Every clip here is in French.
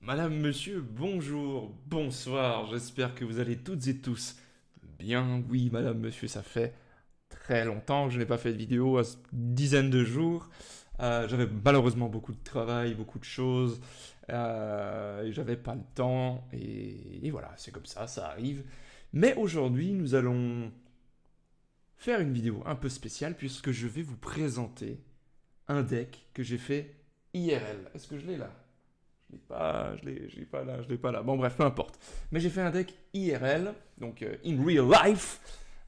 Madame, monsieur, bonjour, bonsoir, j'espère que vous allez toutes et tous bien. Oui, madame, monsieur, ça fait très longtemps que je n'ai pas fait de vidéo, dizaines de jours. J'avais malheureusement beaucoup de travail, beaucoup de choses, et j'avais pas le temps, et voilà, c'est comme ça arrive. Mais aujourd'hui, nous allons faire une vidéo un peu spéciale puisque je vais vous présenter un deck que j'ai fait IRL. Est-ce que je l'ai là? Je l'ai pas là, je l'ai pas là. Bon, bref, peu importe. Mais j'ai fait un deck IRL, donc in real life,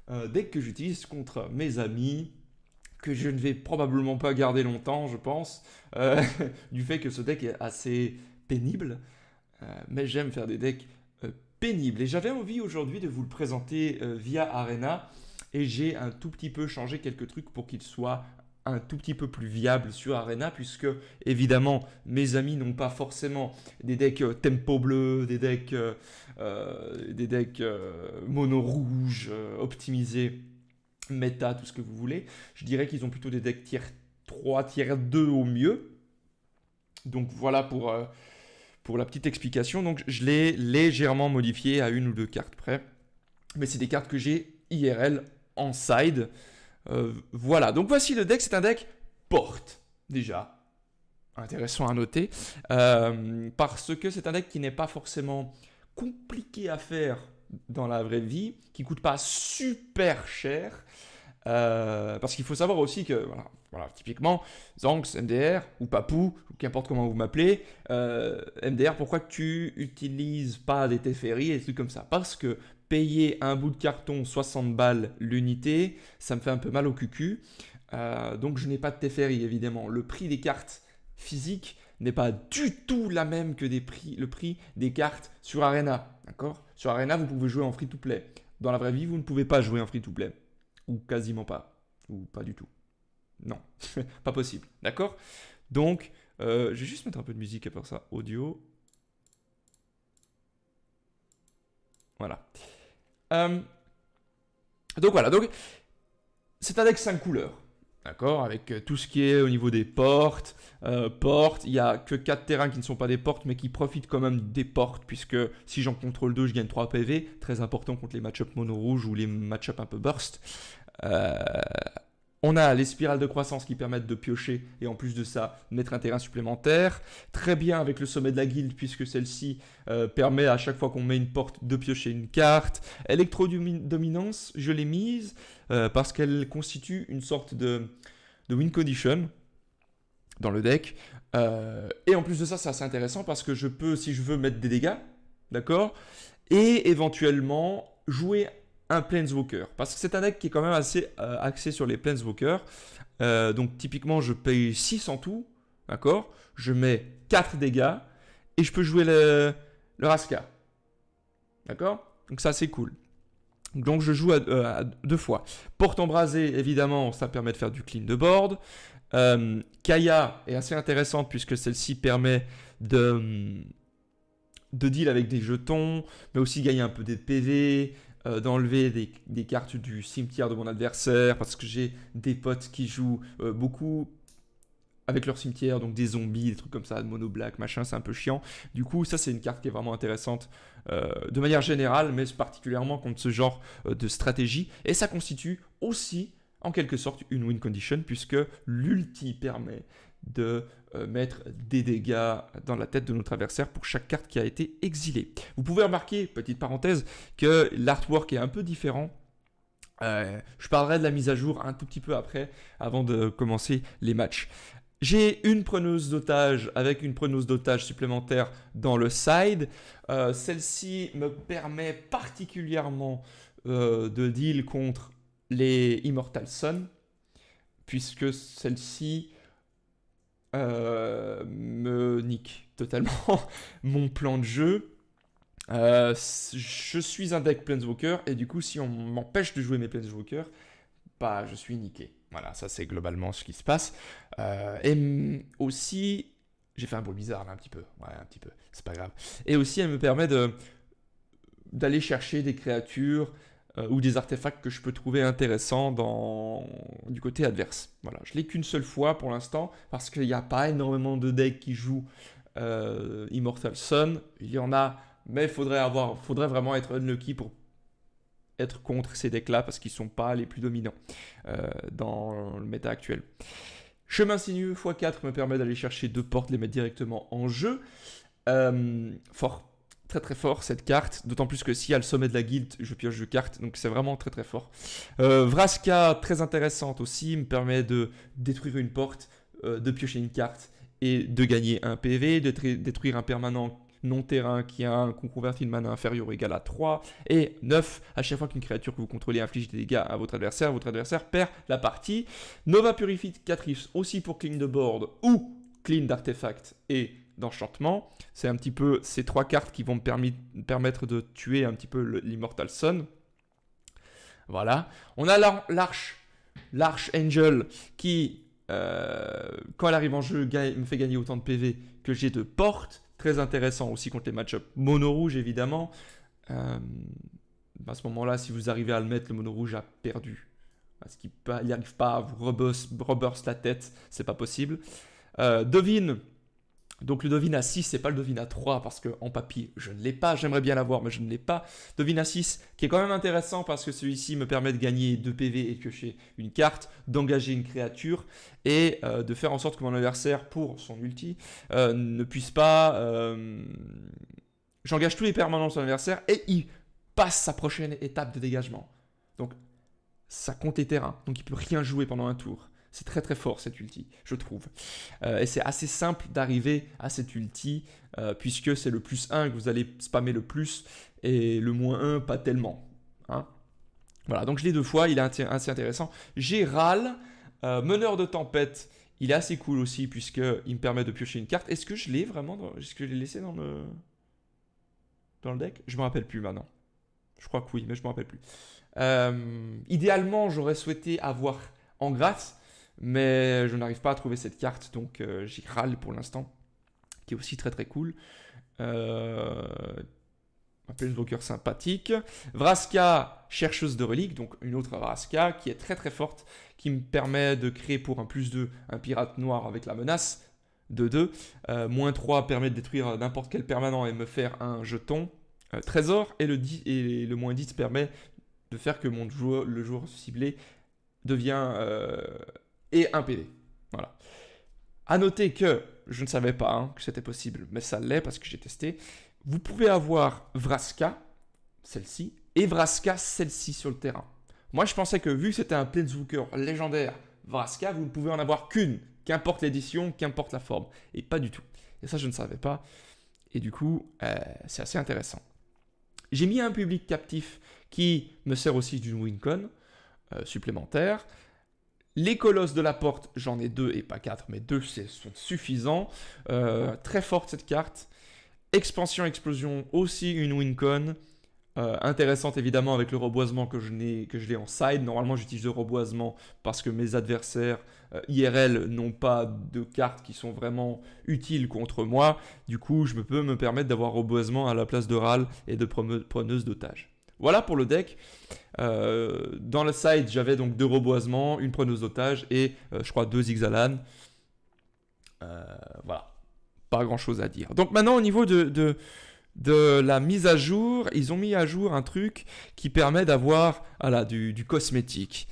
un deck que j'utilise contre mes amis, que je ne vais probablement pas garder longtemps, je pense, du fait que ce deck est assez pénible. Mais j'aime faire des decks pénibles. Et j'avais envie aujourd'hui de vous le présenter via Arena, et j'ai un tout petit peu changé quelques trucs pour qu'il soit un tout petit peu plus viable sur Arena, puisque évidemment mes amis n'ont pas forcément des decks tempo bleu, des decks mono rouge, optimisés, méta, tout ce que vous voulez. Je dirais qu'ils ont plutôt des decks tier 3, tier 2 au mieux. Donc voilà pour la petite explication. Donc je l'ai légèrement modifié à une ou deux cartes près. Mais c'est des cartes que j'ai IRL en side. Voilà, donc voici le deck, c'est un deck porte, déjà, intéressant à noter, parce que c'est un deck qui n'est pas forcément compliqué à faire dans la vraie vie, qui coûte pas super cher, parce qu'il faut savoir aussi que, voilà, typiquement, Zanx, MDR, ou Papou, ou qu'importe comment vous m'appelez, MDR, pourquoi tu utilises pas des Teferi et des trucs comme ça? Parce que payer un bout de carton 60 balles l'unité, ça me fait un peu mal au cucu. Donc je n'ai pas de Teferi, évidemment. Le prix des cartes physiques n'est pas du tout la même que le prix des cartes sur Arena. D'accord? Sur Arena, vous pouvez jouer en free-to-play. Dans la vraie vie, vous ne pouvez pas jouer en free-to-play. Ou quasiment pas. Ou pas du tout. Non, pas possible. D'accord? Donc, je vais juste mettre un peu de musique à part ça. Audio. Voilà. Donc voilà, donc c'est un deck 5 couleurs. D'accord? Avec tout ce qui est au niveau des portes. Portes, il n'y a que 4 terrains qui ne sont pas des portes, mais qui profitent quand même des portes, puisque si j'en contrôle 2, je gagne 3 PV. Très important contre les match-up mono rouge ou les match-up un peu burst. Euh, On a les spirales de croissance qui permettent de piocher et en plus de ça, mettre un terrain supplémentaire. Très bien avec le sommet de la guilde puisque celle-ci permet à chaque fois qu'on met une porte de piocher une carte. Électro-dominance, je l'ai mise parce qu'elle constitue une sorte de win condition dans le deck. Et en plus de ça, c'est assez intéressant parce que je peux, si je veux, mettre des dégâts, d'accord? Et éventuellement jouer un Planeswalker. Parce que c'est un deck qui est quand même assez axé sur les Planeswalkers. Donc typiquement, je paye 6 en tout, d'accord? Je mets 4 dégâts et je peux jouer le Raska. D'accord? Donc ça, c'est cool. Donc je joue à deux fois. Porte embrasée, évidemment, ça permet de faire du clean de board. Kaya est assez intéressante puisque celle-ci permet de deal avec des jetons, mais aussi gagner un peu des PV, d'enlever des cartes du cimetière de mon adversaire, parce que j'ai des potes qui jouent beaucoup avec leur cimetière, donc des zombies, des trucs comme ça, de mono black, machin, c'est un peu chiant. Du coup, ça c'est une carte qui est vraiment intéressante de manière générale, mais particulièrement contre ce genre de stratégie. Et ça constitue aussi en quelque sorte une win condition, puisque l'ulti permet de mettre des dégâts dans la tête de notre adversaire pour chaque carte qui a été exilée. Vous pouvez remarquer, petite parenthèse, que l'artwork est un peu différent. Je parlerai de la mise à jour un tout petit peu après, avant de commencer les matchs. J'ai une preneuse d'otage avec une preneuse d'otage supplémentaire dans le side. Celle-ci me permet particulièrement de deal contre les Immortal Sun, puisque celle-ci me nique totalement mon plan de jeu. Je suis un deck Planeswalker et du coup si on m'empêche de jouer mes Planeswalkers, bah je suis niqué. Voilà, ça c'est globalement ce qui se passe. Et aussi, j'ai fait un bruit bizarre là un petit peu, ouais un petit peu, c'est pas grave. Et aussi elle me permet d'aller chercher des créatures ou des artefacts que je peux trouver intéressants du côté adverse. Voilà, je l'ai qu'une seule fois pour l'instant parce qu'il n'y a pas énormément de decks qui jouent Immortal Sun, il y en a, mais faudrait vraiment être unlucky pour être contre ces decks-là parce qu'ils ne sont pas les plus dominants dans le méta actuel. Chemin sinueux x4 me permet d'aller chercher 2 portes, les mettre directement en jeu. Fort, très très fort cette carte, d'autant plus que si à le sommet de la guilde, je pioche 2 cartes, donc c'est vraiment très très fort. Vraska, très intéressante aussi, me permet de détruire une porte, de piocher une carte et de gagner un PV, de détruire un permanent non-terrain qui a un converti de mana inférieur ou égal à 3, et 9, à chaque fois qu'une créature que vous contrôlez inflige des dégâts à votre adversaire perd la partie. Nova Purified 4 ifs aussi pour clean de board ou clean d'artefact et d'enchantement. C'est un petit peu ces 3 cartes qui vont me permettre de tuer un petit peu l'Immortal Sun. Voilà. On a l'Arch Angel qui, quand elle arrive en jeu, me fait gagner autant de PV que j'ai de portes. Très intéressant aussi contre les match-ups mono-rouge, évidemment. À ce moment-là, si vous arrivez à le mettre, le mono-rouge a perdu. Parce qu'il n'arrive pas à vous reburst la tête, c'est pas possible. Devine. Donc le Devine à 6, c'est pas le Devine à 3 parce qu'en papier, je ne l'ai pas. J'aimerais bien l'avoir, mais je ne l'ai pas. Devine à 6, qui est quand même intéressant parce que celui-ci me permet de gagner 2 PV et de piocher une carte, d'engager une créature et de faire en sorte que mon adversaire, pour son ulti, ne puisse pas... J'engage tous les permanents de son adversaire et il passe sa prochaine étape de dégagement. Donc ça compte les terrains, donc il peut rien jouer pendant un tour. C'est très très fort cette ulti, je trouve. Et c'est assez simple d'arriver à cette ulti, puisque c'est le +1 que vous allez spammer le plus, et le -1 pas tellement. Hein, voilà, donc je l'ai 2 fois, il est assez intéressant. J'ai Ral, meneur de tempête, il est assez cool aussi, puisqu'il me permet de piocher une carte. Est-ce que je l'ai vraiment Est-ce que je l'ai laissé dans le deck? Je me rappelle plus maintenant. Je crois que oui, mais je me rappelle plus. Idéalement, j'aurais souhaité avoir en grâce, mais je n'arrive pas à trouver cette carte, donc j'y râle pour l'instant, qui est aussi très très cool. Un Planeswalker sympathique. Vraska, chercheuse de reliques, donc une autre Vraska qui est très très forte, qui me permet de créer pour un +2 un pirate noir avec la menace de 2. -3 permet de détruire n'importe quel permanent et me faire un jeton. Trésor, et le -10 permet de faire que le joueur ciblé devient et un PV. Voilà. A noter que je ne savais pas que c'était possible, mais ça l'est parce que j'ai testé. Vous pouvez avoir Vraska, celle-ci, et Vraska, celle-ci sur le terrain. Moi, je pensais que vu que c'était un Planeswalker légendaire Vraska, vous ne pouvez en avoir qu'une, qu'importe l'édition, qu'importe la forme. Et pas du tout. Et ça, je ne savais pas. Et du coup, c'est assez intéressant. J'ai mis un public captif qui me sert aussi d'une wincon supplémentaire. Les colosses de la porte, j'en ai 2 et pas 4, mais 2 sont suffisants. Très forte cette carte. Expansion, explosion, aussi une wincon. Intéressante évidemment avec le reboisement que je l'ai en side. Normalement j'utilise le reboisement parce que mes adversaires IRL n'ont pas de cartes qui sont vraiment utiles contre moi. Du coup je peux me permettre d'avoir reboisement à la place de Ral et de preneuse d'otage. Voilà pour le deck. Dans le side j'avais donc 2 reboisements, une preneuse d'otage et je crois 2 Ixalan. Voilà, pas grand chose à dire. Donc maintenant au niveau de la mise à jour, ils ont mis à jour un truc qui permet d'avoir du cosmétique.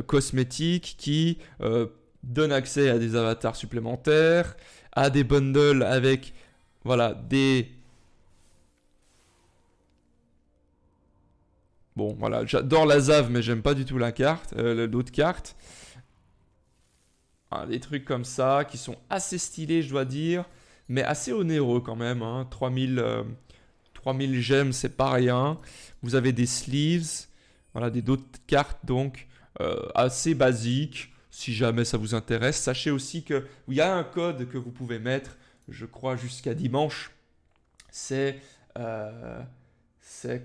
Cosmétique qui donne accès à des avatars supplémentaires, à des bundles avec des... Bon, voilà, j'adore la Zav, mais j'aime pas du tout la carte, l'autre carte. Des trucs comme ça qui sont assez stylés, je dois dire, mais assez onéreux quand même. 3000 gemmes, c'est pas rien. Vous avez des sleeves, d'autres cartes donc assez basiques. Si jamais ça vous intéresse, sachez aussi qu'il y a un code que vous pouvez mettre, je crois jusqu'à dimanche. C'est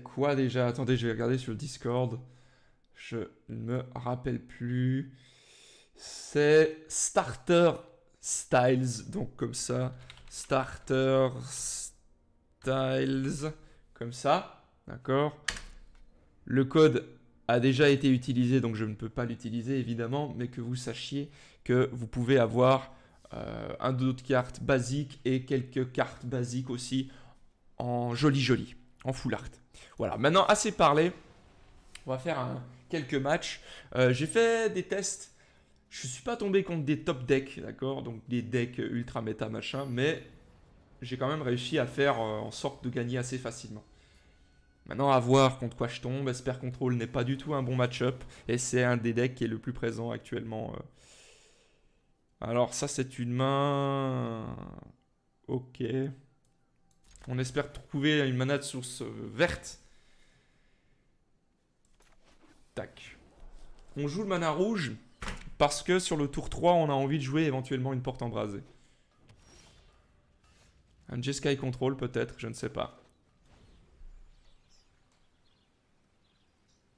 quoi déjà? Attendez, je vais regarder sur le Discord. Je ne me rappelle plus. C'est Starter Styles, donc comme ça. Starter Styles, comme ça, d'accord. Le code a déjà été utilisé, donc je ne peux pas l'utiliser évidemment, mais que vous sachiez que vous pouvez avoir un d'autres cartes basiques et quelques cartes basiques aussi en joli, en full art. Voilà, maintenant assez parlé, on va faire quelques matchs. J'ai fait des tests, je suis pas tombé contre des top decks, d'accord, donc des decks ultra méta machin, mais j'ai quand même réussi à faire en sorte de gagner assez facilement. Maintenant, à voir contre quoi je tombe. Esper Control n'est pas du tout un bon match-up. Et c'est un des decks qui est le plus présent actuellement. Alors, ça, c'est une main. Ok. On espère trouver une mana de source verte. Tac. On joue le mana rouge parce que sur le tour 3, on a envie de jouer éventuellement une porte embrasée. Un Jeskai Control peut-être, je ne sais pas.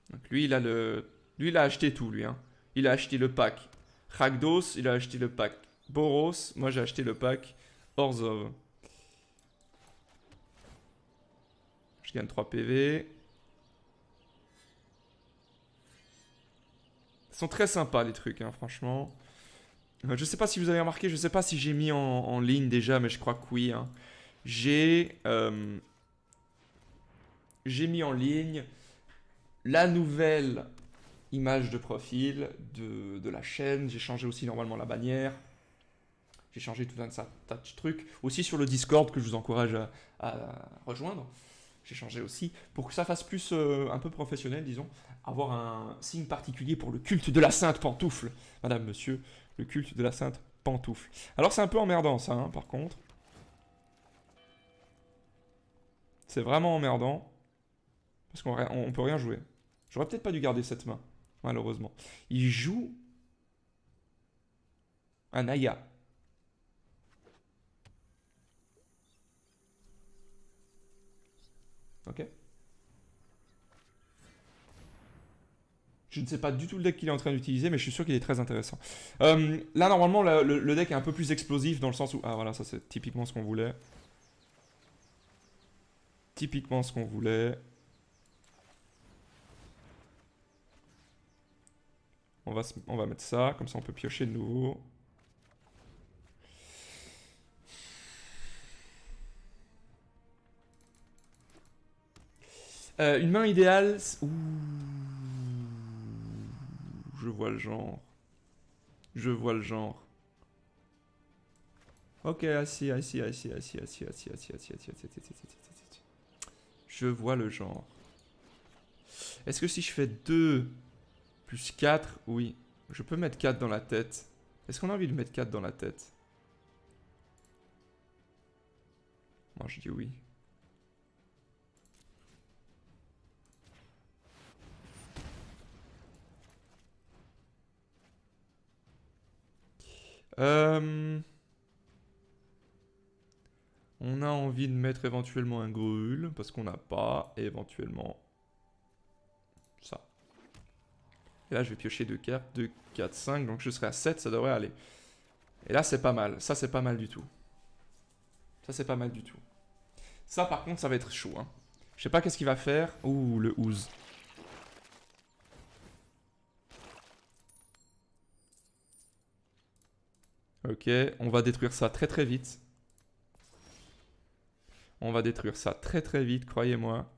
Donc lui, il a acheté tout, lui. Hein. Il a acheté le pack Rakdos, il a acheté le pack Boros. Moi, j'ai acheté le pack Orzhov. Je gagne 3 PV. Ils sont très sympas, les trucs, hein, franchement. Je sais pas si vous avez remarqué, je sais pas si j'ai mis en ligne déjà, mais je crois que oui. Hein. J'ai mis en ligne la nouvelle image de profil de la chaîne. J'ai changé aussi normalement la bannière. J'ai changé tout un tas de trucs. Aussi sur le Discord que je vous encourage à rejoindre. J'ai changé aussi pour que ça fasse plus un peu professionnel, disons. Avoir un signe particulier pour le culte de la sainte pantoufle. Madame, monsieur, le culte de la sainte pantoufle. Alors c'est un peu emmerdant ça, hein, par contre. C'est vraiment emmerdant. Parce qu'on peut rien jouer. J'aurais peut-être pas dû garder cette main, malheureusement. Il joue un Aya. Ok. Je ne sais pas du tout le deck qu'il est en train d'utiliser, mais je suis sûr qu'il est très intéressant. Là, normalement, le deck est un peu plus explosif dans le sens où... Ah, voilà, ça c'est typiquement ce qu'on voulait. Typiquement ce qu'on voulait. On va mettre ça, comme ça on peut piocher de nouveau. Une main idéale... Ouh. Je vois le genre. Je vois le genre. Ok, assis. Je vois le genre. Est-ce que si je fais 2 plus 4, oui. Je peux mettre 4 dans la tête. Est-ce qu'on a envie de mettre 4 dans la tête? Moi, je dis oui. On a envie de mettre éventuellement un Gruul, parce qu'on n'a pas, et éventuellement ça. Et là, je vais piocher 2 cartes, 2, 4, 5, donc je serai à 7, ça devrait aller. Et là, c'est pas mal. Ça, c'est pas mal du tout. Ça, c'est pas mal du tout. Ça, par contre, ça va être chaud. Hein. Je sais pas qu'est-ce qu'il va faire. Ouh, le Ooze. Ok, on va détruire ça très très vite. On va détruire ça très très vite, croyez-moi.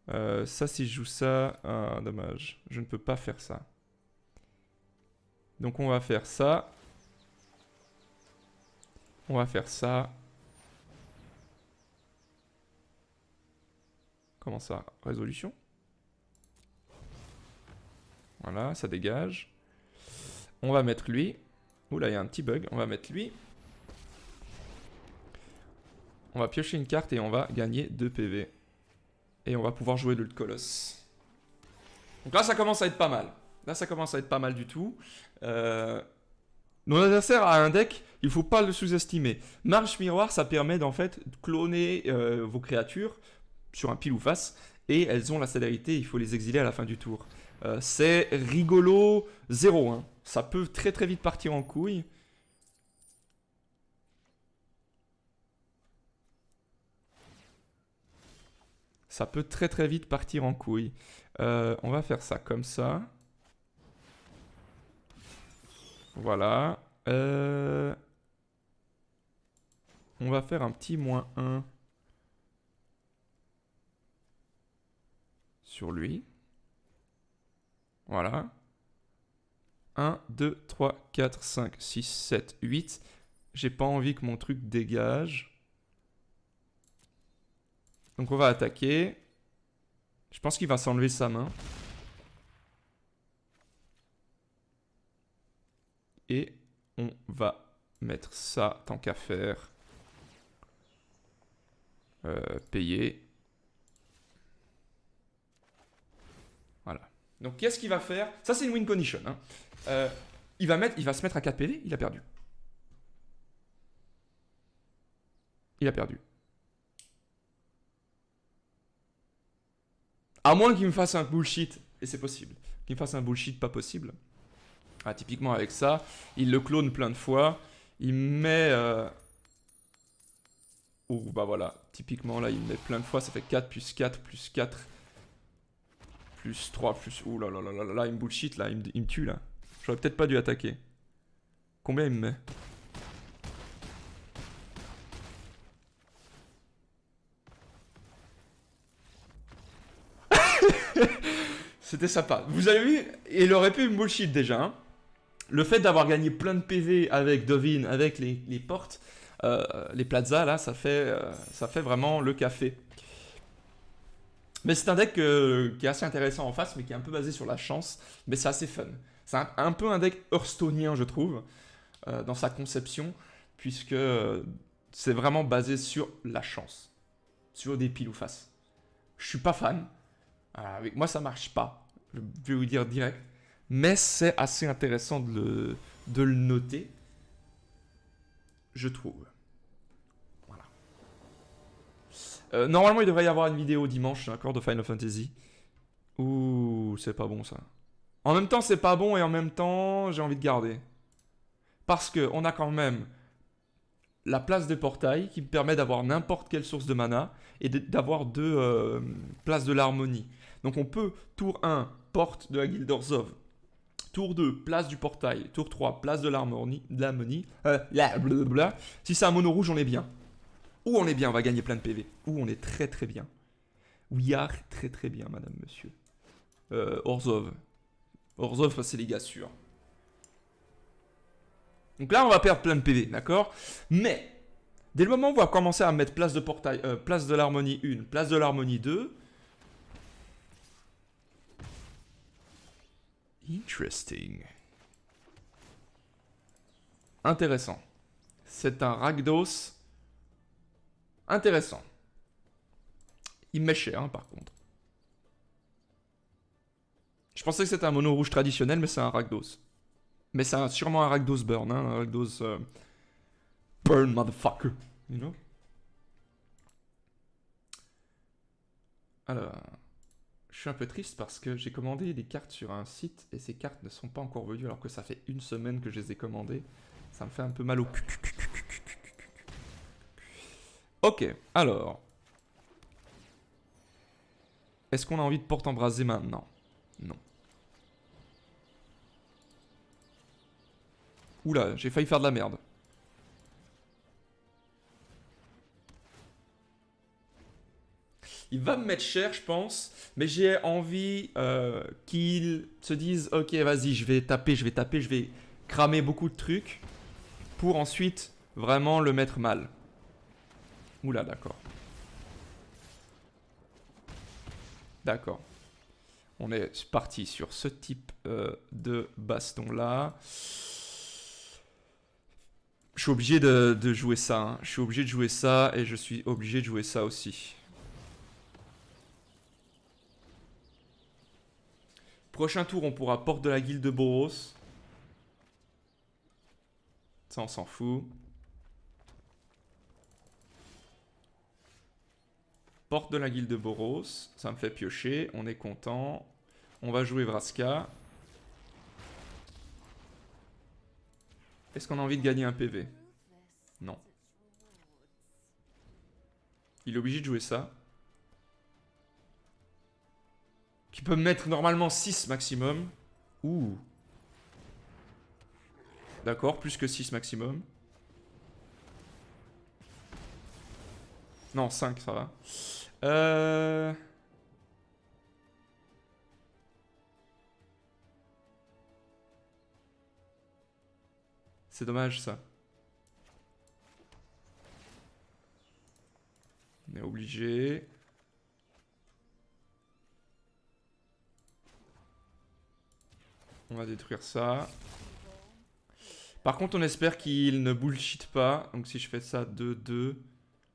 Ça, si je joue ça... Ah, dommage. Je ne peux pas faire ça. Donc on va faire ça. On va faire ça. Comment ça? Résolution? Voilà, ça dégage. On va mettre lui. Oula, il y a un petit bug. On va mettre lui. On va piocher une carte et on va gagner 2 PV. Et on va pouvoir jouer le Colosse. Donc là, ça commence à être pas mal. Là, ça commence à être pas mal du tout. Mon adversaire a un deck, il ne faut pas le sous-estimer. Marche miroir, ça permet d'en fait de cloner vos créatures sur un pile ou face. Et elles ont la célérité, il faut les exiler à la fin du tour. C'est rigolo 0. Hein. Ça peut très très vite partir en couille. Ça peut très très vite partir en couille. On va faire ça comme ça. Voilà. On va faire un petit -1 sur lui. Voilà. 1, 2, 3, 4, 5, 6, 7, 8. J'ai pas envie que mon truc dégage. Donc on va attaquer. Je pense qu'il va s'enlever sa main. Et on va mettre ça, tant qu'à faire. Payer. Voilà. Donc qu'est-ce qu'il va faire? Ça c'est une win condition. Hein. Il va se mettre à 4 PV, il a perdu. Il a perdu. À moins qu'il me fasse un bullshit, et c'est possible. Qu'il me fasse un bullshit pas possible. Ah, typiquement avec ça, il le clone plein de fois. Il met... Oh, bah voilà. Typiquement là, il met plein de fois. Ça fait 4 plus 4 plus 4. Plus 3 plus... Ouh là là là là là, il me bullshit là. Il me tue là. J'aurais peut-être pas dû attaquer. Combien il me met? C'était sympa. Vous avez vu? Il aurait pu me bullshit déjà. Hein. Le fait d'avoir gagné plein de PV avec Dovin, avec les portes, les plazas, là, ça fait vraiment le café. Mais c'est un deck qui est assez intéressant en face, mais qui est un peu basé sur la chance. Mais c'est assez fun. C'est un peu un deck hearthstonien, je trouve, dans sa conception, puisque c'est vraiment basé sur la chance. Sur des piles ou face. Je suis pas fan. Avec moi, ça marche pas. Je vais vous dire direct. Mais c'est assez intéressant de le noter. Je trouve. Voilà. Normalement, il devrait y avoir une vidéo dimanche, d'accord, de Final Fantasy. Ouh, c'est pas bon ça. En même temps, c'est pas bon et en même temps, j'ai envie de garder. Parce qu'on a quand même la place des portails qui me permet d'avoir n'importe quelle source de mana et d'avoir 2 places de l'harmonie. Donc on peut, tour 1, porte de la Guilde Orzhov. Tour 2, place du portail. Tour 3, place de l'harmonie. Si c'est un mono rouge, on est bien. Ou on est bien, on va gagner plein de PV. Ou on est très très bien. We are très très bien, madame, monsieur. Orzhov. Orzhov, c'est les gars sûrs. Donc là, on va perdre plein de PV, d'accord? Mais, dès le moment où on va commencer à mettre place de portail, place de l'harmonie 1, place de l'harmonie 2... Interesting. Intéressant. C'est un Rakdos intéressant. Il me met cher, hein, par contre. Je pensais que c'était un mono rouge traditionnel, mais c'est un Rakdos. Mais c'est sûrement un Rakdos Burn, hein, un Rakdos... Burn, motherfucker. You know? Alors... Je suis un peu triste parce que j'ai commandé des cartes sur un site et ces cartes ne sont pas encore venues alors que ça fait 1 semaine que je les ai commandées. Ça me fait un peu mal au cul. Ok, alors. Est-ce qu'on a envie de porte embrasée maintenant? Non. Oula, j'ai failli faire de la merde. Il va me mettre cher, je pense, mais j'ai envie qu'il se dise « Ok, vas-y, je vais taper, je vais cramer beaucoup de trucs pour ensuite vraiment le mettre mal. » Oula, d'accord. D'accord. On est parti sur ce type de baston-là. Je suis obligé de jouer ça. Hein. Je suis obligé de jouer ça et je suis obligé de jouer ça aussi. Prochain tour, on pourra porte de la guilde de Boros. Ça, on s'en fout. Porte de la guilde de Boros. Ça me fait piocher. On est content. On va jouer Vraska. Est-ce qu'on a envie de gagner un PV? Non. Il est obligé de jouer ça. Qui peut me mettre normalement 6 maximum. Ouh. D'accord, plus que 6 maximum. Non, 5, ça va. C'est dommage, ça. On est obligé. On va détruire ça. Par contre, on espère qu'il ne bullshit pas. Donc si je fais ça 2-2,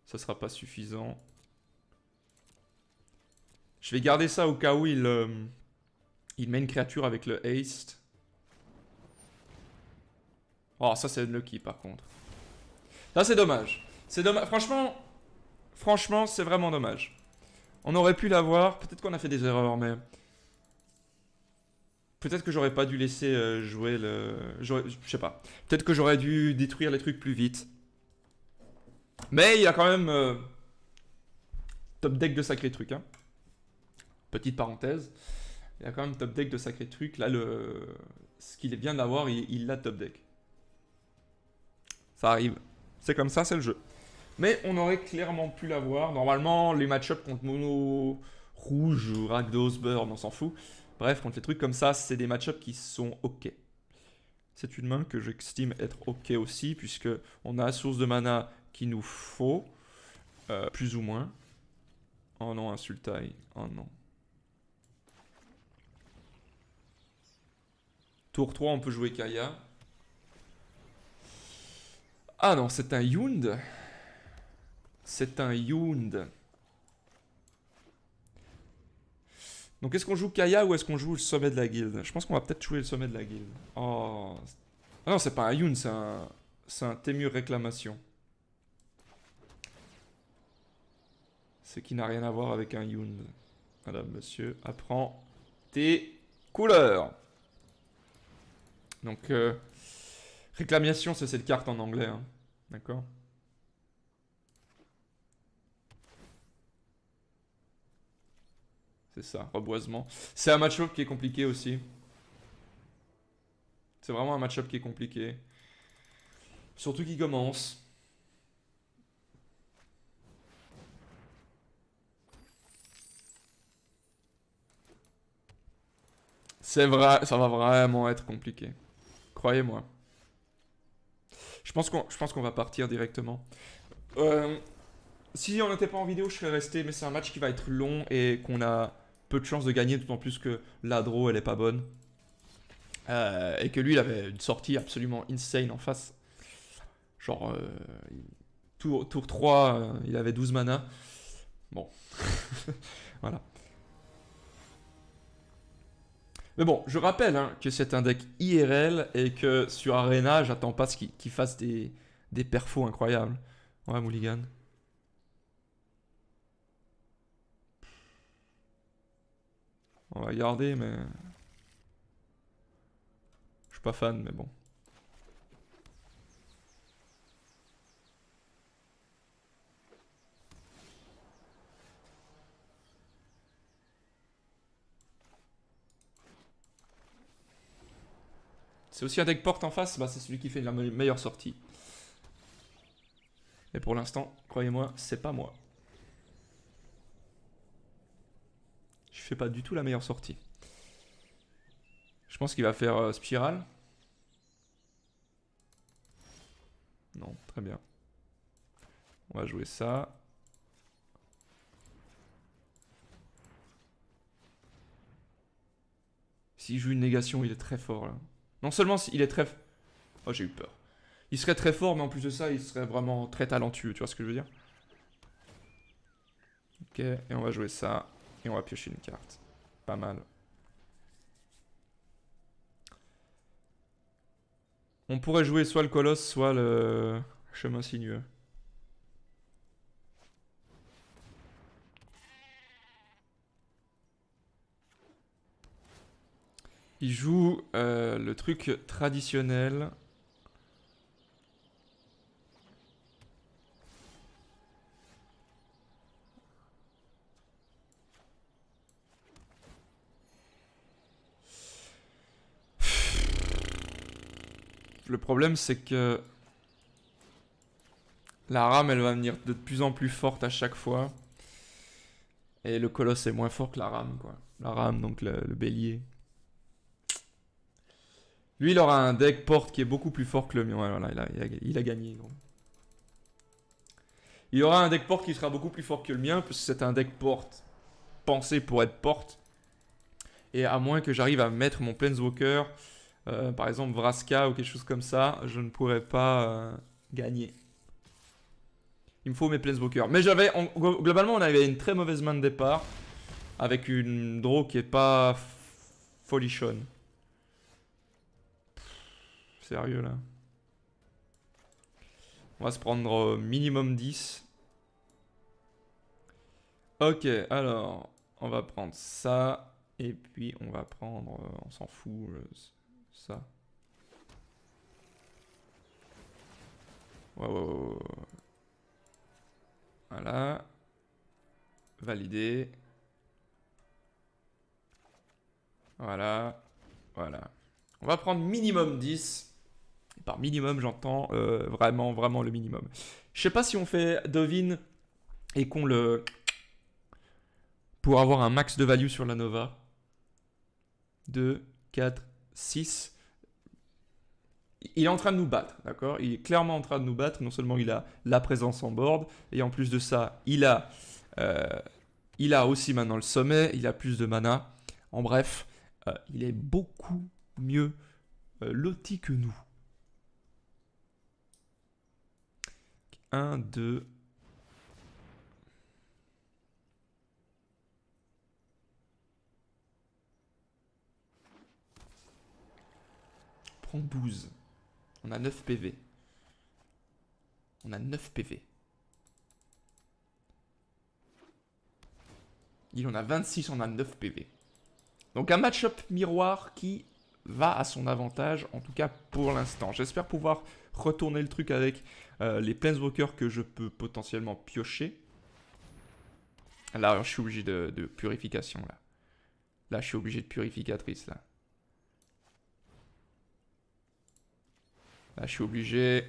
ça sera pas suffisant. Je vais garder ça au cas où il met une créature avec le haste. Oh, ça c'est unlucky par contre. Là c'est dommage. C'est dommage. Franchement, c'est vraiment dommage. On aurait pu l'avoir. Peut-être qu'on a fait des erreurs, mais... Peut-être que j'aurais pas dû laisser jouer le... Je sais pas. Peut-être que j'aurais dû détruire les trucs plus vite. Mais il a quand même... top deck de sacrés trucs, hein. Petite parenthèse. Il a quand même top deck de sacrés trucs. Là, ce qu'il vient d'avoir, il l'a top deck. Ça arrive. C'est comme ça, c'est le jeu. Mais on aurait clairement pu l'avoir. Normalement, les match-up contre Mono Rouge ou Rakdos, Burn, on s'en fout. Bref, contre les trucs comme ça, c'est des match-up qui sont ok. C'est une main que j'estime être ok aussi, puisque on a la source de mana qu'il nous faut, plus ou moins. Oh non, un Sultai. Oh non. Tour 3, on peut jouer Kaya. Ah non, c'est un Yund. C'est un Yund. Donc est-ce qu'on joue Kaya ou est-ce qu'on joue le sommet de la guilde? Je pense qu'on va peut-être jouer le sommet de la guilde. Oh. Ah non, c'est pas un Yund, c'est un Témur réclamation. Ce qui n'a rien à voir avec un Yund. Madame, monsieur, apprends tes couleurs. Donc, réclamation, c'est cette carte en anglais. Hein. D'accord? C'est ça, reboisement. C'est un match-up qui est compliqué aussi. C'est vraiment un match-up qui est compliqué. Surtout qu'il commence. C'est vrai, ça va vraiment être compliqué. Croyez-moi. Je pense qu'on va partir directement. Si on n'était pas en vidéo, je serais resté, mais c'est un match qui va être long et qu'on a peu de chances de gagner, d'autant plus que la draw, elle est pas bonne. Et que lui, il avait une sortie absolument insane en face. Genre, tour 3, il avait 12 mana. Bon. Voilà. Mais bon, je rappelle hein, que c'est un deck IRL et que sur Arena, j'attends pas qu'il fasse des perfos incroyables. Ouais, Mulligan. On va garder, mais... Je suis pas fan, mais bon. C'est aussi un deck porte en face, bah c'est celui qui fait la meilleure sortie. Et pour l'instant, croyez-moi, c'est pas moi. Je fais pas du tout la meilleure sortie. Je pense qu'il va faire spirale. Non, très bien. On va jouer ça. S'il joue une négation, il est très fort là. Non seulement il est très... Oh, j'ai eu peur. Il serait très fort, mais en plus de ça, il serait vraiment très talentueux, tu vois ce que je veux dire? Ok, et on va jouer ça. Et on va piocher une carte. Pas mal. On pourrait jouer soit le colosse, soit le chemin sinueux. Il joue le truc traditionnel. Le problème, c'est que... La rame, elle va venir de plus en plus forte à chaque fois. Et le colosse est moins fort que la rame, quoi. La rame, donc le bélier. Lui, il aura un deck porte qui est beaucoup plus fort que le mien. Ouais, voilà, il a gagné, gros. Il aura un deck porte qui sera beaucoup plus fort que le mien, parce que c'est un deck porte pensé pour être porte. Et à moins que j'arrive à mettre mon Planeswalker, par exemple Vraska ou quelque chose comme ça, je ne pourrais pas gagner. Il me faut mes Planeswalkers. Mais globalement, on avait une très mauvaise main de départ, avec une draw qui est pas folichonne. Sérieux là. On va se prendre minimum 10. Ok, alors, on va prendre ça. Et puis, on va prendre, on s'en fout, ça. Ouais. Voilà. Valider. Voilà. On va prendre minimum 10. Et par minimum, j'entends vraiment le minimum. Je sais pas si on fait devine et qu'on le... pour avoir un max de value sur la Nova. 2, 4, 6. Il est en train de nous battre, d'accord? Il est clairement en train de nous battre. Non seulement il a la présence en board, et en plus de ça, il a aussi maintenant le sommet, il a plus de mana. En bref, il est beaucoup mieux loti que nous. 1, 2... Prends 12. On a 9 PV. On a 9 PV. Il en a 26, on a 9 PV. Donc un match-up miroir qui va à son avantage, en tout cas pour l'instant. J'espère pouvoir retourner le truc avec les Planeswalkers que je peux potentiellement piocher. Là, je suis obligé de purification, là. Là, je suis obligé de purificatrice, là. Là, je suis obligé.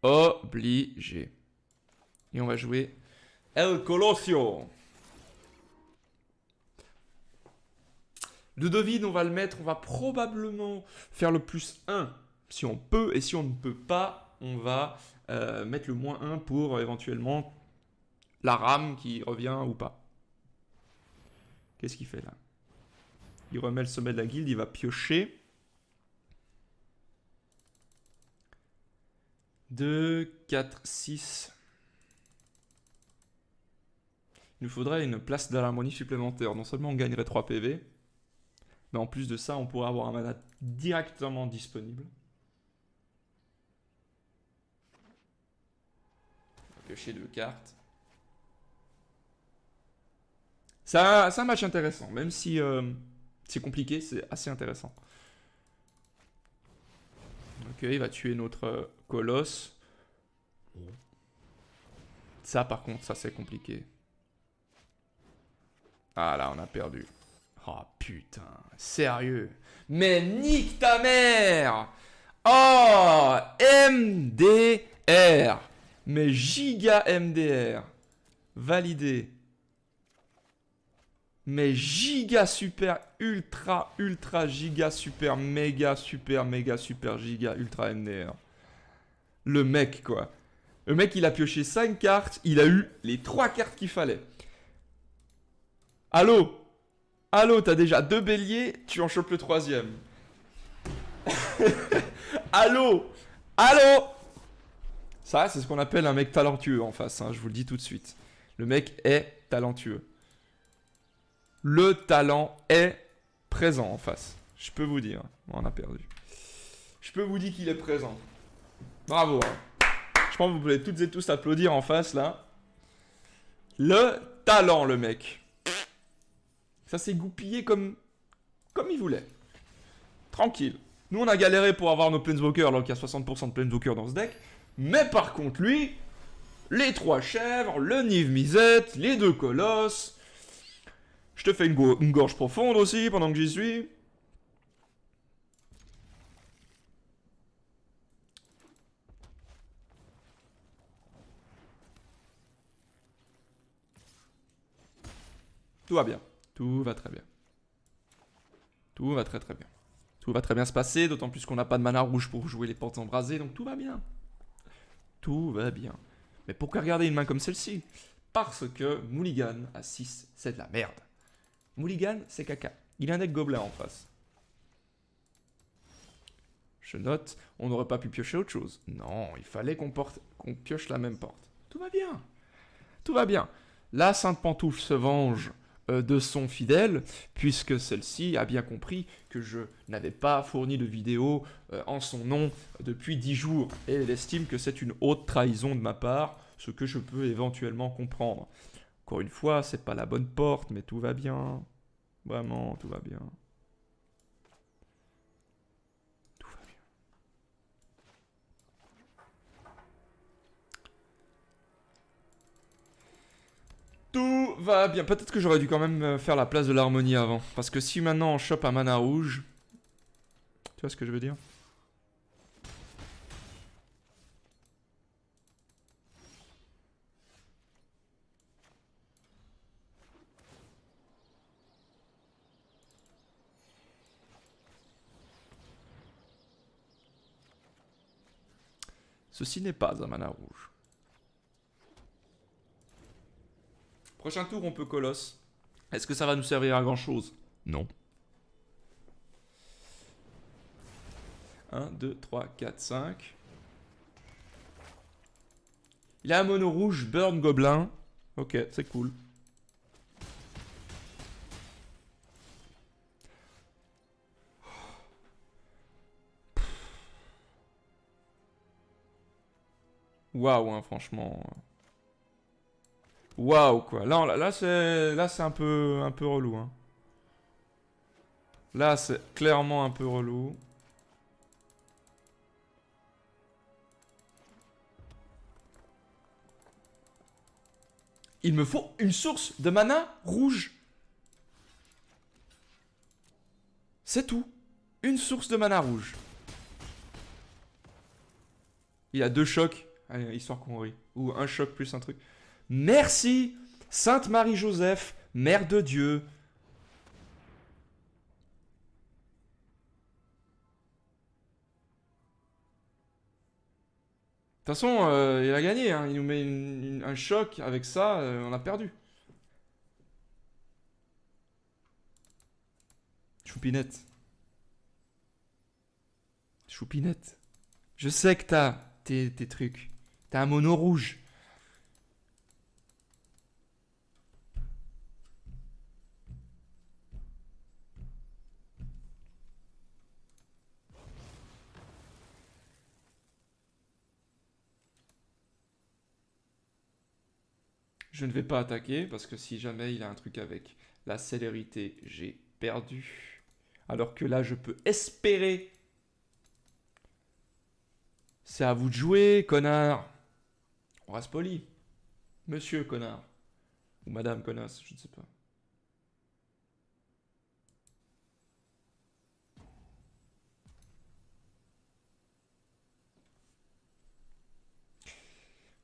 Obligé. Et on va jouer El Colosio. Ludovine, on va le mettre. On va probablement faire le plus 1 si on peut. Et si on ne peut pas, on va mettre le moins 1 pour éventuellement la rame qui revient ou pas. Qu'est-ce qu'il fait là? Il remet le sommet de la guilde. Il va piocher. 2, 4, 6. Il nous faudrait une place d'harmonie supplémentaire. Non seulement on gagnerait 3 PV, mais en plus de ça, on pourrait avoir un mana directement disponible. On va piocher 2 cartes. C'est un match intéressant, même si c'est compliqué, c'est assez intéressant. Ok, il va tuer notre colosse. Ça, par contre, ça c'est compliqué. Ah là, on a perdu. Oh putain, sérieux. Mais nique ta mère! Oh, MDR. Mais giga MDR. Validé. Mais giga super ultra giga super méga giga ultra MDR. Le mec quoi. Le mec il a pioché 5 cartes, il a eu les 3 cartes qu'il fallait. Allô? Allô, t'as déjà 2 béliers, tu en chopes le 3e. Allô? Allô? Ça c'est ce qu'on appelle un mec talentueux en face, hein, je vous le dis tout de suite. Le mec est talentueux. Le talent est présent en face. Je peux vous dire. On a perdu. Je peux vous dire qu'il est présent. Bravo. Hein. Je pense que vous pouvez toutes et tous applaudir en face là. Le talent, le mec. Ça s'est goupillé comme il voulait. Tranquille. Nous on a galéré pour avoir nos Planeswalkers alors qu'il y a 60% de Planeswalkers dans ce deck. Mais par contre lui, les 3 chèvres, le Niv Mizzet, les 2 colosses. Je te fais une gorge profonde aussi pendant que j'y suis. Tout va bien. Tout va très bien. Tout va très très bien. Tout va très bien se passer, d'autant plus qu'on n'a pas de mana rouge pour jouer les portes embrasées, donc tout va bien. Tout va bien. Mais pourquoi regarder une main comme celle-ci? Parce que Mulligan à 6, c'est de la merde. Mulligan, c'est caca. Il a un deck gobelin en face. Je note, on n'aurait pas pu piocher autre chose. Non, il fallait qu'on pioche la même porte. Tout va bien. Tout va bien. La Sainte Pantoufle se venge de son fidèle, puisque celle-ci a bien compris que je n'avais pas fourni de vidéo en son nom depuis 10 jours. Et elle estime que c'est une haute trahison de ma part, ce que je peux éventuellement comprendre. Encore une fois, c'est pas la bonne porte, mais tout va bien. Vraiment, tout va bien. Tout va bien. Tout va bien. Peut-être que j'aurais dû quand même faire la place de l'harmonie avant. Parce que si maintenant on chope un mana rouge... Tu vois ce que je veux dire? Ceci n'est pas un mana rouge. Prochain tour, on peut Colosse. Est-ce que ça va nous servir à grand chose? Non. 1, 2, 3, 4, 5. Il a un mono rouge, Burn Gobelin. Ok, c'est cool. Waouh, hein, franchement. Waouh, quoi. Là c'est un peu relou. Hein. Là, c'est clairement un peu relou. Il me faut une source de mana rouge. C'est tout. Une source de mana rouge. Il y a 2 chocs. Allez, histoire qu'on rit. Ou un choc plus un truc. Merci, Sainte Marie-Joseph, Mère de Dieu. De toute façon, il a gagné. Hein. Il nous met un choc avec ça. On a perdu. Choupinette. Choupinette. Je sais que t'as tes trucs. T'as un mono rouge. Je ne vais pas attaquer parce que si jamais il a un truc avec la célérité, j'ai perdu. Alors que là, je peux espérer. C'est à vous de jouer, connard. On reste poli. Monsieur connard. Ou madame connasse, je ne sais pas.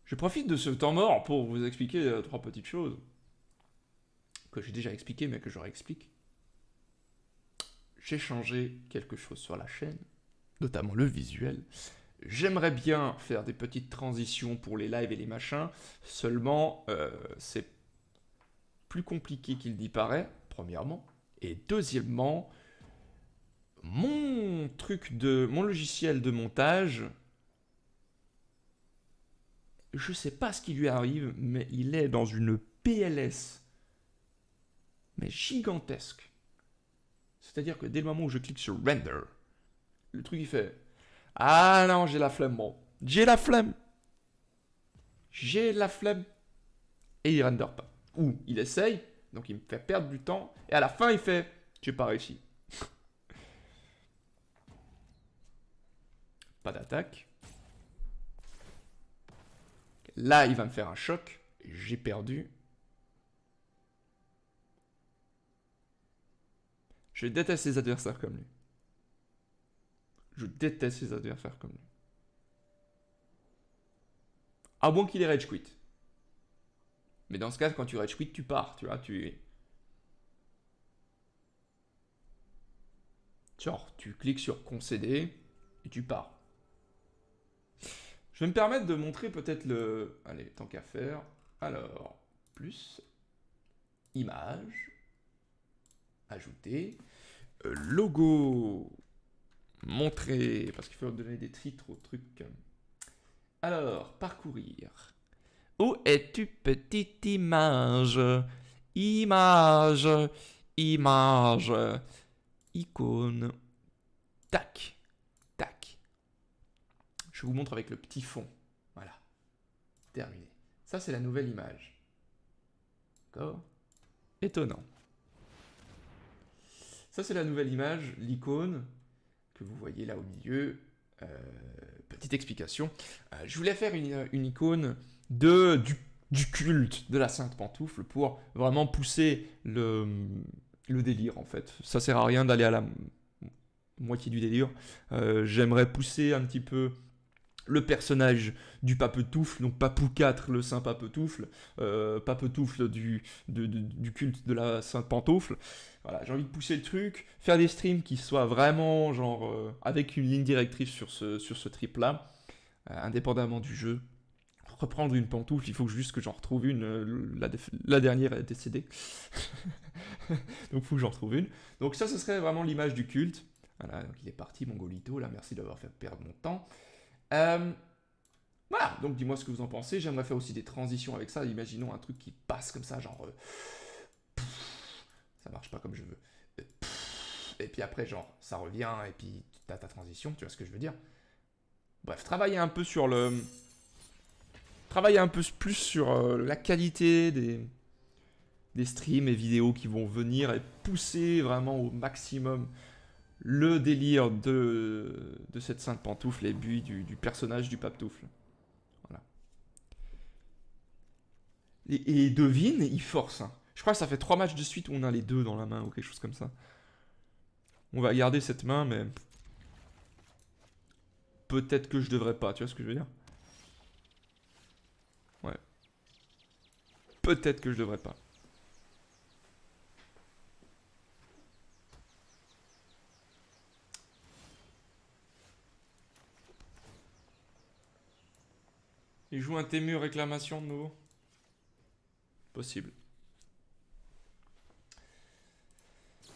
Je profite de ce temps mort pour vous expliquer 3 petites choses. Que j'ai déjà expliquées, mais que je réexplique. J'ai changé quelque chose sur la chaîne, notamment le visuel. J'aimerais bien faire des petites transitions pour les lives et les machins, seulement c'est plus compliqué qu'il n'y paraît, premièrement. Et deuxièmement, mon logiciel de montage, je sais pas ce qui lui arrive, mais il est dans une PLS, mais gigantesque. C'est-à-dire que dès le moment où je clique sur Render, le truc il fait « Ah non, j'ai la flemme, bon. J'ai la flemme. J'ai la flemme. » Et il render pas. Ou il essaye, donc il me fait perdre du temps, et à la fin il fait « J'ai pas réussi. » Pas d'attaque. Là, il va me faire un choc. J'ai perdu. Je déteste les adversaires comme lui. Je déteste les adversaires comme lui. À moins qu'il ait rage quit. Mais dans ce cas, quand tu rage quit, tu pars. Tu vois, Genre, tu cliques sur concéder et tu pars. Je vais me permettre de montrer peut-être le... Allez, tant qu'à faire. Alors, plus, image, ajouter, logo, montrer, parce qu'il faut donner des titres aux trucs. Alors, parcourir. Où es-tu, petite image? Image, image, icône, tac, tac. Je vous montre avec le petit fond. Voilà, terminé. Ça, c'est la nouvelle image. D'accord? Étonnant. Ça, c'est la nouvelle image, l'icône que vous voyez là au milieu. Petite explication. Je voulais faire une icône du culte de la Sainte Pantoufle pour vraiment pousser le délire, en fait. Ça sert à rien d'aller à la moitié du délire. J'aimerais pousser un petit peu le personnage du Papetoufle, donc Papou 4, le Saint Papetoufle, Papetoufle du culte de la Sainte Pantoufle. Voilà, j'ai envie de pousser le truc, faire des streams qui soient vraiment genre avec une ligne directrice sur ce trip-là, indépendamment du jeu. Reprendre une pantoufle, il faut juste que j'en retrouve une. La dernière est décédée. Donc il faut que j'en retrouve une. Donc ça, ce serait vraiment l'image du culte. Voilà, donc il est parti, Mongolito, là, merci d'avoir fait perdre mon temps. Voilà, donc dis-moi ce que vous en pensez. J'aimerais faire aussi des transitions avec ça. Imaginons un truc qui passe comme ça, genre... ça marche pas comme je veux. Et puis après, genre, ça revient, et puis t'as ta transition, tu vois ce que je veux dire. Bref, travailler un peu sur le... Travailler un peu plus sur la qualité des streams et vidéos qui vont venir et pousser vraiment au maximum le délire de cette Sainte Pantoufle et puis du personnage du Papetoufle. Voilà. Et devine, il force. Hein. Je crois que ça fait 3 matchs de suite où on a les deux dans la main ou quelque chose comme ça. On va garder cette main, mais... Peut-être que je devrais pas, tu vois ce que je veux dire? Ouais. Peut-être que je devrais pas. Il joue un Tému réclamation de nouveau? Possible.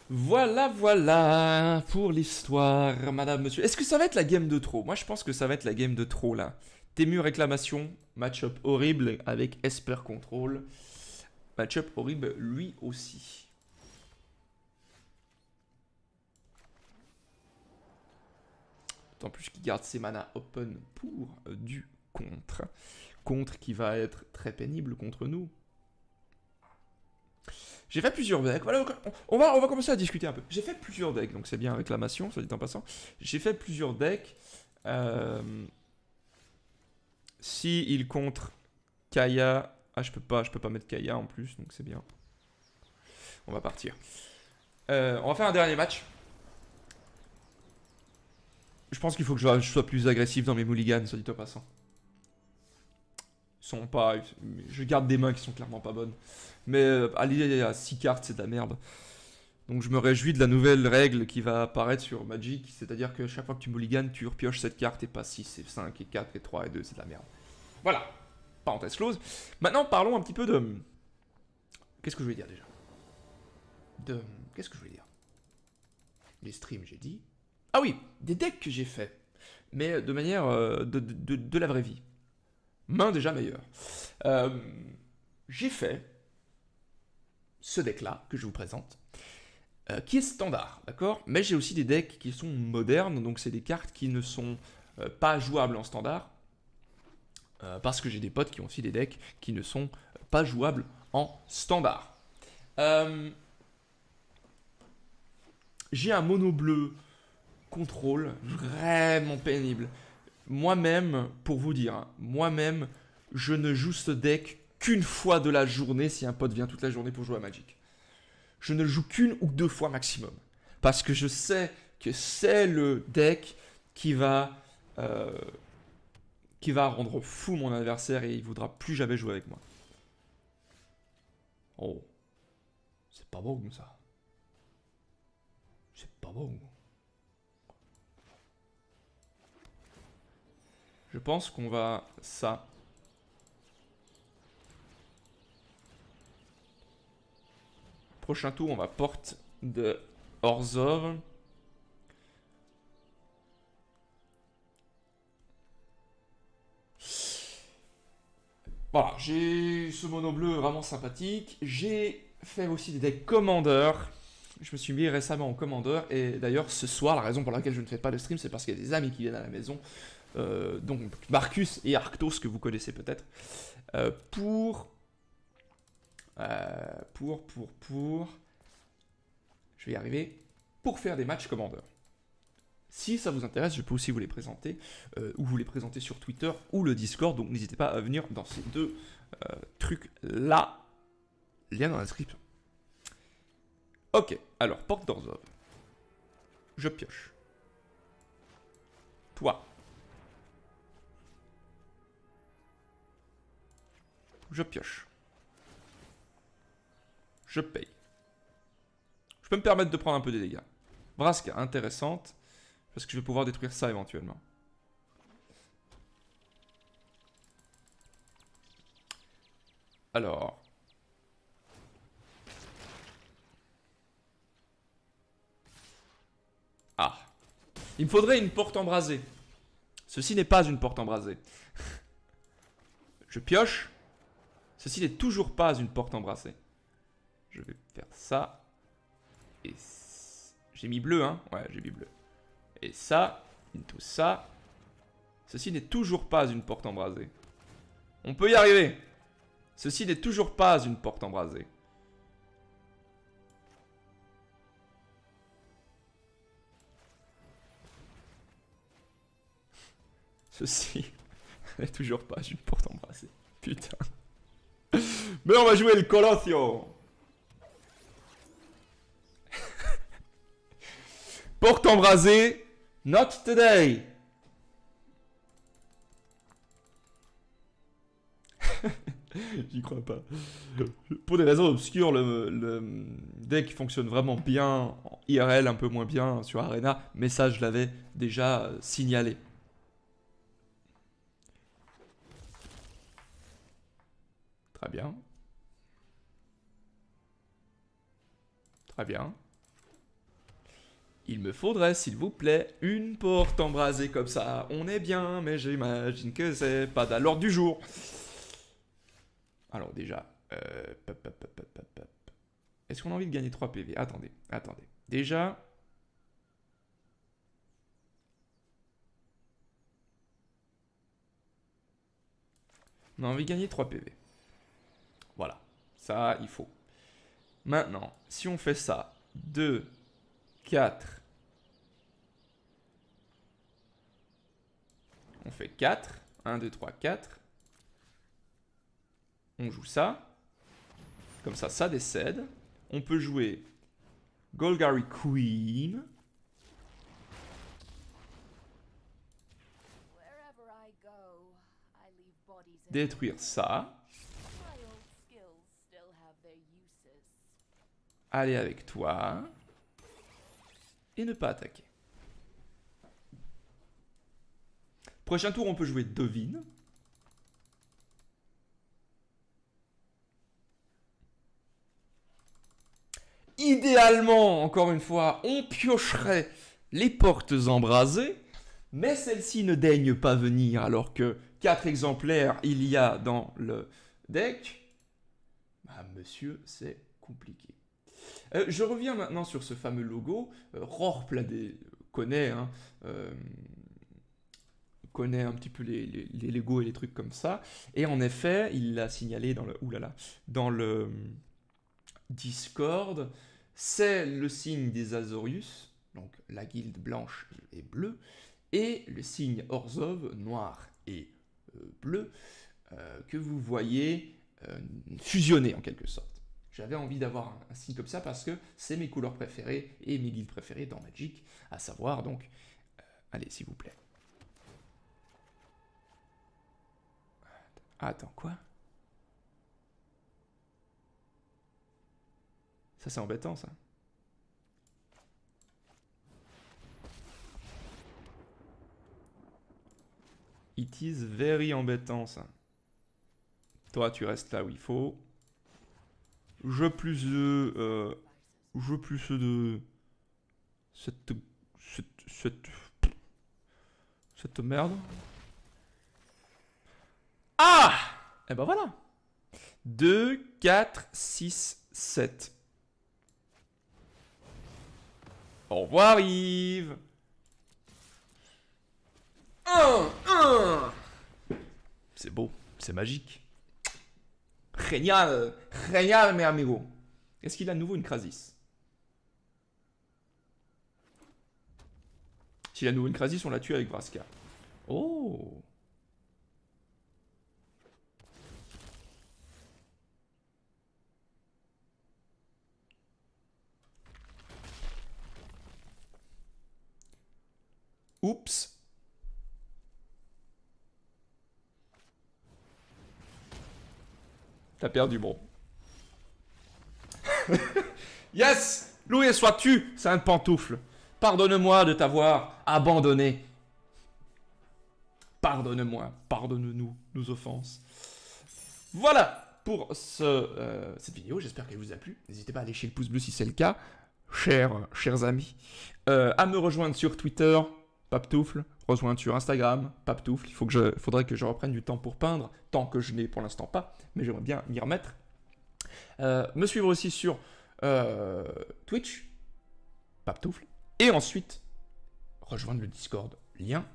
Voilà, voilà pour l'histoire, madame, monsieur. Est-ce que ça va être la game de trop? Moi, je pense que ça va être la game de trop, là. Tému réclamation, match-up horrible avec Esper Control. Match-up horrible, lui aussi. D'autant plus qu'il garde ses manas open pour du contre. Contre qui va être très pénible contre nous. J'ai fait plusieurs decks. Voilà, on va commencer à discuter un peu. J'ai fait plusieurs decks, donc c'est bien réclamation, ça dit en passant. J'ai fait plusieurs decks. Si il contre Kaya... Ah, je peux pas mettre Kaya en plus, donc c'est bien. On va partir. On va faire un dernier match. Je pense qu'il faut que je sois plus agressif dans mes mulligans, ça dit en passant. Ils sont pas... Je garde des mains qui sont clairement pas bonnes. Mais aller à 6 cartes, c'est de la merde. Donc je me réjouis de la nouvelle règle qui va apparaître sur Magic, c'est-à-dire que chaque fois que tu mulliganes, tu repioches cette carte et pas 6 et 5 et 4 et 3 et 2, c'est de la merde. Voilà, parenthèse close. Maintenant, parlons un petit peu de... Qu'est-ce que je voulais dire déjà? Qu'est-ce que je voulais dire? Les streams, j'ai dit. Ah oui, des decks que j'ai fait, mais de manière de la vraie vie. Main déjà meilleure. J'ai fait ce deck-là que je vous présente, qui est standard, d'accord? Mais j'ai aussi des decks qui sont modernes, donc c'est des cartes qui ne sont pas jouables en standard, parce que j'ai des potes qui ont aussi des decks qui ne sont pas jouables en standard. J'ai un mono bleu contrôle vraiment pénible. Moi-même, pour vous dire, hein, moi-même, je ne joue ce deck qu'une fois de la journée si un pote vient toute la journée pour jouer à Magic. Je ne le joue qu'une ou 2 fois maximum. Parce que je sais que c'est le deck qui va rendre fou mon adversaire et il voudra plus jamais jouer avec moi. Oh, c'est pas bon ça. C'est pas bon. Je pense qu'on va ça. Prochain tour, on va porte de Orzhov. Voilà, j'ai ce mono bleu vraiment sympathique. J'ai fait aussi des decks commandeurs. Je me suis mis récemment en commandeur. Et d'ailleurs, ce soir, la raison pour laquelle je ne fais pas de stream, c'est parce qu'il y a des amis qui viennent à la maison. Donc Marcus et Arctos, que vous connaissez peut-être. Pour... Je vais y arriver. Pour faire des matchs commandeurs. Si ça vous intéresse, je peux aussi vous les présenter, ou vous les présenter sur Twitter ou le Discord, donc n'hésitez pas à venir dans ces deux trucs-là. Lien dans la description. Ok, alors, porte d'Orzhov. Je pioche. Toi. Je pioche. Je paye. Je peux me permettre de prendre un peu des dégâts. Vraska, intéressante. Parce que je vais pouvoir détruire ça éventuellement. Alors. Ah. Il me faudrait une porte embrasée. Ceci n'est pas une porte embrasée. Je pioche. Ceci n'est toujours pas une porte embrasée. Je vais faire ça. Et j'ai mis bleu, hein. Ouais, j'ai mis bleu. Et ça, tout ça. Ceci n'est toujours pas une porte embrasée. On peut y arriver. Ceci n'est toujours pas une porte embrasée. Ceci n'est toujours pas une porte embrasée. Putain. Mais on va jouer le Colossio. Porte embrasée. Not today. J'y crois pas. Pour des raisons obscures, le deck fonctionne vraiment bien en IRL, un peu moins bien sur Arena, mais ça je l'avais déjà signalé. Très bien. Très bien. Il me faudrait, s'il vous plaît, une porte embrasée comme ça. On est bien, mais j'imagine que c'est pas à l'ordre du jour. Alors déjà, est-ce qu'on a envie de gagner 3 PV? Attendez. Déjà, on a envie de gagner 3 PV. Voilà, ça, il faut. Maintenant, si on fait ça, 2, 4, on fait 4, 1, 2, 3, 4. On joue ça. Comme ça décède. On peut jouer Golgari Queen. Détruire ça. Aller avec toi. Et ne pas attaquer. Prochain tour, on peut jouer Devine. Idéalement, encore une fois, on piocherait les portes embrasées, mais celle-ci ne daigne pas venir alors que 4 exemplaires il y a dans le deck. Bah, monsieur, c'est compliqué. Je reviens maintenant sur ce fameux logo. Rorp connaît, hein, connaît un petit peu les Lego et les trucs comme ça. Et en effet, il l'a signalé dans le... Oulala, dans le... Discord, c'est le signe des Azorius, donc la guilde blanche et bleue, et le signe Orzhov, noir et bleu, que vous voyez fusionner en quelque sorte. J'avais envie d'avoir un signe comme ça parce que c'est mes couleurs préférées et mes guildes préférées dans Magic, à savoir donc, allez s'il vous plaît. Attends, quoi? Ça, c'est embêtant, ça. It is very embêtant, ça. Toi, tu restes là où il faut. Je plus de... je plus de... Cette merde. Ah! Et ben voilà. 2, 4, 6, 7. Au revoir Yves. 1. C'est beau, c'est magique. Génial, génial mes amigos. Est-ce qu'il a à nouveau une Krasis? S'il a à nouveau une Krasis, on l'a tué avec Vraska. Oh. Oups. T'as perdu, bon. Yes! Louis, sois-tu, sainte pantoufle. Pardonne-moi de t'avoir abandonné. Pardonne-moi, pardonne-nous nos offenses. Voilà pour cette vidéo, j'espère qu'elle vous a plu. N'hésitez pas à lécher le pouce bleu si c'est le cas, chers amis. À me rejoindre sur Twitter, Paptoufle. Rejoindre sur Instagram, Paptoufle. Faudrait que je reprenne du temps pour peindre, tant que je n'ai pour l'instant pas, mais j'aimerais bien m'y remettre. Me suivre aussi sur Twitch, Paptoufle. Et ensuite, rejoindre le Discord. Lien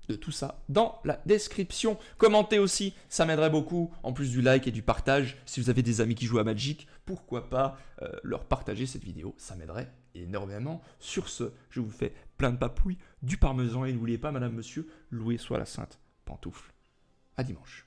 de tout ça dans la description. Commentez aussi, ça m'aiderait beaucoup. En plus du like et du partage, si vous avez des amis qui jouent à Magic, pourquoi pas leur partager cette vidéo. Ça m'aiderait énormément. Sur ce, je vous fais plein de papouilles, du parmesan. Et n'oubliez pas, madame, monsieur, louez soit la sainte pantoufle. À dimanche.